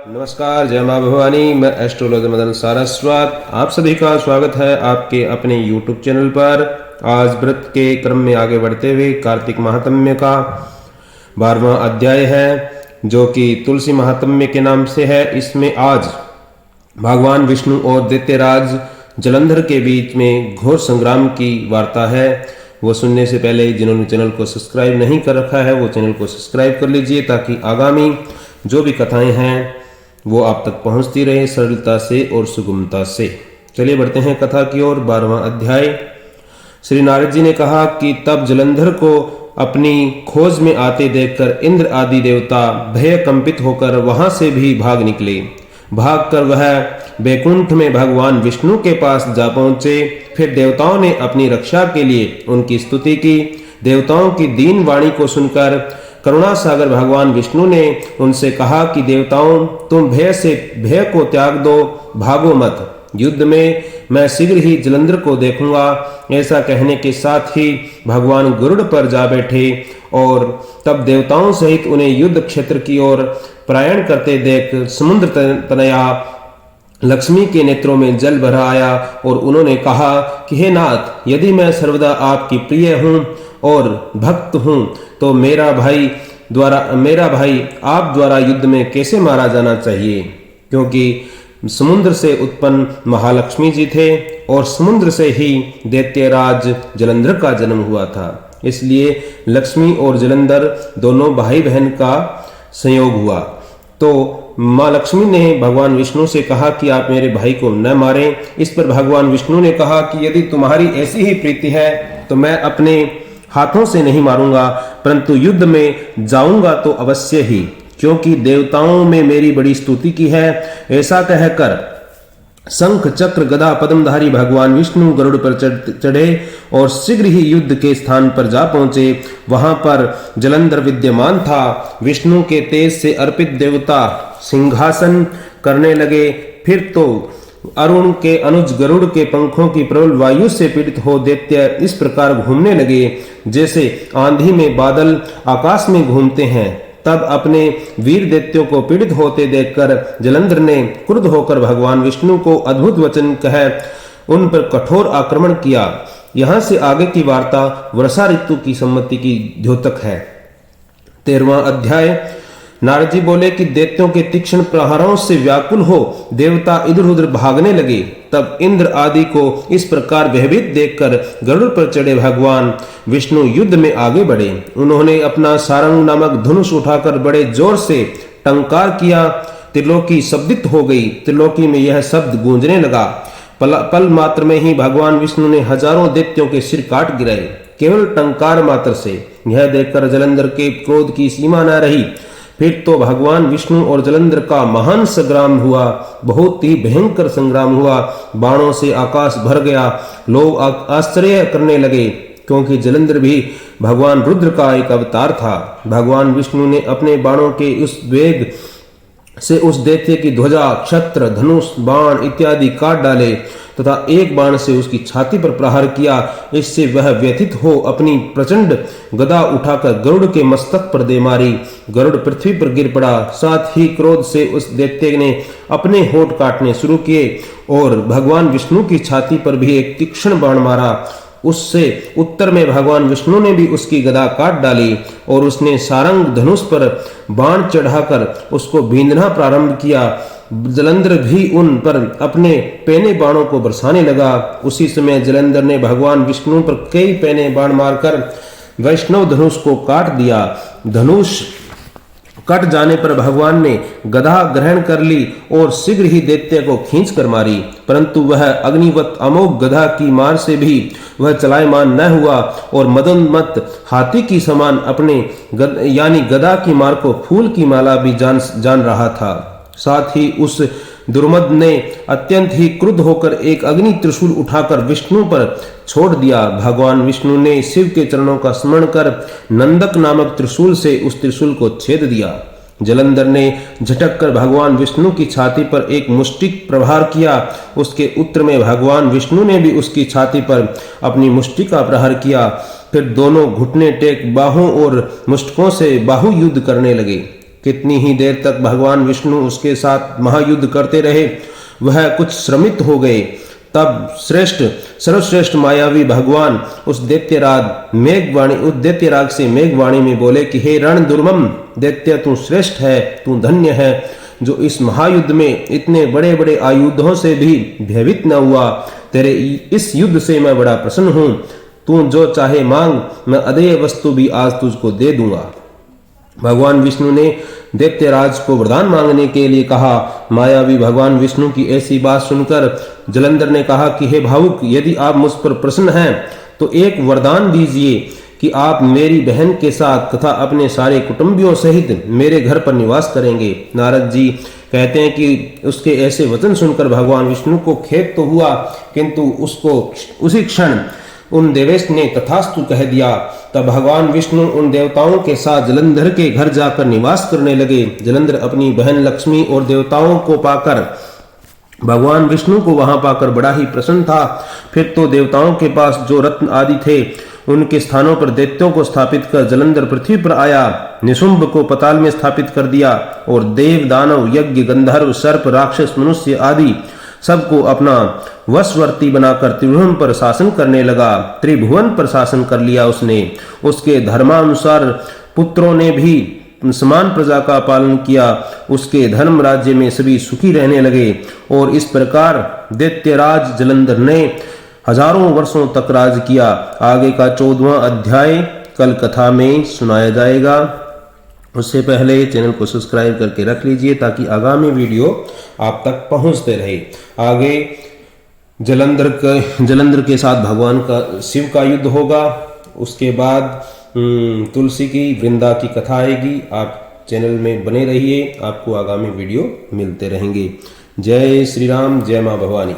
नमस्कार, जय माँ भवानी। मैं एस्ट्रोलॉजर मदन सारस्वत, आप सभी का स्वागत है आपके अपने YouTube चैनल पर। आज व्रत के क्रम में आगे बढ़ते हुए कार्तिक महात्म्य का 12वां अध्याय है, जो कि तुलसी महात्म्य के नाम से है। इसमें आज भगवान विष्णु और दैत्यराज जलंधर के बीच में घोर संग्राम की वार्ता है। वो सुनने से पहले जिन्होंने चैनल को सब्सक्राइब नहीं कर रखा है वो चैनल को सब्सक्राइब कर लीजिए, ताकि आगामी जो भी कथाएं हैं वो आप तक पहुंचती रहे सरलता से और सुगमता से। चलिए बढ़ते हैं कथा की ओर। 12वां अध्याय। श्री नारद जी ने कहा कि तब जलंधर को अपनी खोज में आते देखकर इंद्र आदि देवता भय कंपित होकर वहां से भी भाग निकले। भागकर वह बैकुंठ में भगवान विष्णु के पास जा पहुंचे। फिर देवताओं ने अपनी रक्षा के लिए उनकी स्तुति की। देवताओं की दीन वाणी को सुनकर करुणा सागर भगवान विष्णु ने उनसे कहा कि देवताओं, तुम भय को त्याग दो, भागो मत। युद्ध में मैं शीघ्र ही जलंधर को देखूंगा। ऐसा कहने के साथ ही भगवान गरुड़ पर जा बैठे और तब देवताओं सहित उन्हें युद्ध क्षेत्र की ओर प्रयाण करते देख समुद्र तनया लक्ष्मी के नेत्रों में जल भर आया और उन्होंने कहा कि हे नाथ, यदि मैं सर्वदा आपकी प्रिय हूँ और भक्त हूँ तो मेरा भाई आप द्वारा युद्ध में कैसे मारा जाना चाहिए? क्योंकि समुद्र से उत्पन्न महालक्ष्मी जी थे और समुद्र से ही दैत्यराज जलंधर का जन्म हुआ था। इसलिए लक्ष्मी और जलंधर दोनों भाई बहन का संयोग हुआ। तो माँ लक्ष्मी ने भगवान विष्णु से कहा कि आप मेरे भाई को न मारें। इस पर भगवान विष्णु ने कहा कि यदि तुम्हारी ऐसी ही प्रीति है तो मैं अपने हाथों से नहीं मारूंगा, परंतु युद्ध में जाऊंगा तो अवश्य ही, क्योंकि देवताओं में मेरी बड़ी स्तुति की है। ऐसा कहकर शंख चक्र गदा पद्मधारी भगवान विष्णु गरुड़ पर चढ़े और शीघ्र ही युद्ध के स्थान पर जा पहुंचे। वहां पर जलंधर विद्यमान था। विष्णु के तेज से अर्पित देवता सिंहासन करने लगे। फिर तो अरुण के अनुज गरुड़ के पंखों की प्रबल वायु से पीड़ित हो दैत्य इस प्रकार घूमने लगे जैसे आंधी में बादल आकाश में घूमते हैं। तब अपने वीर दैत्यों को पीड़ित होते देखकर जलंधर ने क्रुद्ध होकर भगवान विष्णु को अद्भुत वचन कह उन पर कठोर आक्रमण किया। यहाँ से आगे की वार्ता वर्षा ऋतु की सम्मति की द्योतक है। 13वां अध्याय। नारद जी बोले कि दैत्यों के तीक्ष्ण प्रहारों से व्याकुल हो देवता इधर उधर भागने लगे। तब इंद्र आदि को इस प्रकार भयभीत देखकर गरुड़ पर चढ़े भगवान विष्णु युद्ध में आगे बढ़े। उन्होंने अपना सारंग नामक धनुष उठाकर बड़े जोर से टंकार किया। त्रिलोकी शब्दित हो गई। त्रिलोकी में यह शब्द गूंजने लगा। पल मात्र में ही भगवान विष्णु ने हजारों दैत्यों के सिर काट गिराए, केवल टंकार मात्र से। यह देखकर जलंधर के क्रोध की सीमा न रही। फिर तो भगवान विष्णु और जलंधर का महान संग्राम हुआ। बहुत ही भयंकर संग्राम हुआ। बाणों से आकाश भर गया। लोग आश्चर्य करने लगे, क्योंकि जलंधर भी भगवान रुद्र का एक अवतार था। भगवान विष्णु ने अपने बाणों के उस वेग से उस दैत्य की ध्वजा, छत्र, धनुष, बाण इत्यादि काट डाले तथा एक बाण से उसकी छाती पर प्रहार किया। इससे वह व्यथित हो अपनी प्रचंड गदा उठाकर गरुड़ के मस्तक पर दे मारी। गरुड़ पृथ्वी पर गिर पड़ा। साथ ही क्रोध से उस दैत्य ने अपने होंठ काटने शुरू किए और भगवान विष्णु की छाती पर भी एक तीक्ष्ण बाण मारा। उससे उत्तर में भगवान विष्णु ने भी उसकी गदा काट डाली और उसने सारंग धनुष पर बाण चढ़ाकर उसको बींधना प्रारंभ किया। जलंधर भी उन पर अपने पैने बाणों को बरसाने लगा। उसी समय जलंधर ने भगवान विष्णु पर कई पैने बाण मारकर वैष्णव धनुष को काट दिया। धनुष कट जाने पर भगवान ने गदा ग्रहण कर ली और शीघ्र ही दैत्य को खींच कर मारी, परंतु वह अग्निवत अमोघ गदा की मार से भी वह चलायमान न हुआ और मदोन्मत्त हाथी की समान अपने यानी गदा की मार को फूल की माला भी जान रहा था। साथ ही उस दुर्मद ने अत्यंत ही क्रुद्ध होकर एक अग्नि त्रिशूल उठाकर विष्णु पर छोड़ दिया। भगवान विष्णु ने शिव के चरणों का स्मरण कर नंदक नामक त्रिशूल से उस त्रिशूल को छेद दिया। जलंधर ने झटक कर भगवान विष्णु की छाती पर एक मुष्टिक प्रहार किया। उसके उत्तर में भगवान विष्णु ने भी उसकी छाती पर अपनी मुष्टि का प्रहार किया। फिर दोनों घुटने टेक बाहों और मुष्टकों से बाहु युद्ध करने लगे। कितनी ही देर तक भगवान विष्णु उसके साथ महायुद्ध करते रहे, वह कुछ श्रमित हो गए। तब सर्वश्रेष्ठ मायावी भगवान उस दैत्यराज से मेघवाणी में बोले कि हे रण दुर्मम दैत्य, तू श्रेष्ठ है, तू धन्य है जो इस महायुद्ध में इतने बड़े बड़े आयुधों से भी भयभीत न हुआ। तेरे इस युद्ध से मैं बड़ा प्रसन्न हूं। तू जो चाहे मांग, मैं अदेय वस्तु भी आज तुझको दे दूंगा। भगवान विष्णु ने दैत्यराज को वरदान मांगने के लिए कहा। मायावी भगवान विष्णु की ऐसी बात सुनकर जलंधर ने कहा कि हे भावुक, यदि आप मुझ पर प्रसन्न हैं तो एक वरदान दीजिए कि आप मेरी बहन के साथ तथा अपने सारे कुटुंबियों सहित मेरे घर पर निवास करेंगे। नारद जी कहते हैं कि उसके ऐसे वचन सुनकर भगवान विष्णु को खेद तो हुआ, किंतु उसको उसी क्षण उन देवेश ने तथास्तु कह दिया। तब भगवान विष्णु उन देवताओं के साथ जलंधर के घर जाकर निवास करने लगे। जलंधर अपनी बहन लक्ष्मी और देवताओं को पाकर, भगवान विष्णु को वहां पाकर बड़ा ही प्रसन्न था। फिर तो देवताओं के पास जो रत्न आदि थे उनके स्थानों पर दैत्यों को स्थापित कर जलंधर पृथ्वी पर आया। निशुंभ को पताल में स्थापित कर दिया और देव दानव यज्ञ गंधर्व सर्प राक्षस मनुष्य आदि सबको अपना वशवर्ती बनाकर त्रिभुवन पर शासन करने लगा। त्रिभुवन पर शासन कर लिया उसने। उसके धर्मानुसार पुत्रों ने भी समान प्रजा का पालन किया। उसके धर्म राज्य में सभी सुखी रहने लगे और इस प्रकार दैत्यराज जलंधर ने हजारों वर्षों तक राज किया। आगे का 14वां अध्याय कल कथा में सुनाया जाएगा। उससे पहले चैनल को सब्सक्राइब करके रख लीजिए ताकि आगामी वीडियो आप तक पहुंचते रहे। आगे जलंधर के साथ भगवान का शिव का युद्ध होगा। उसके बाद तुलसी की वृंदा की कथा आएगी। आप चैनल में बने रहिए, आपको आगामी वीडियो मिलते रहेंगे। जय श्री राम, जय मां भवानी।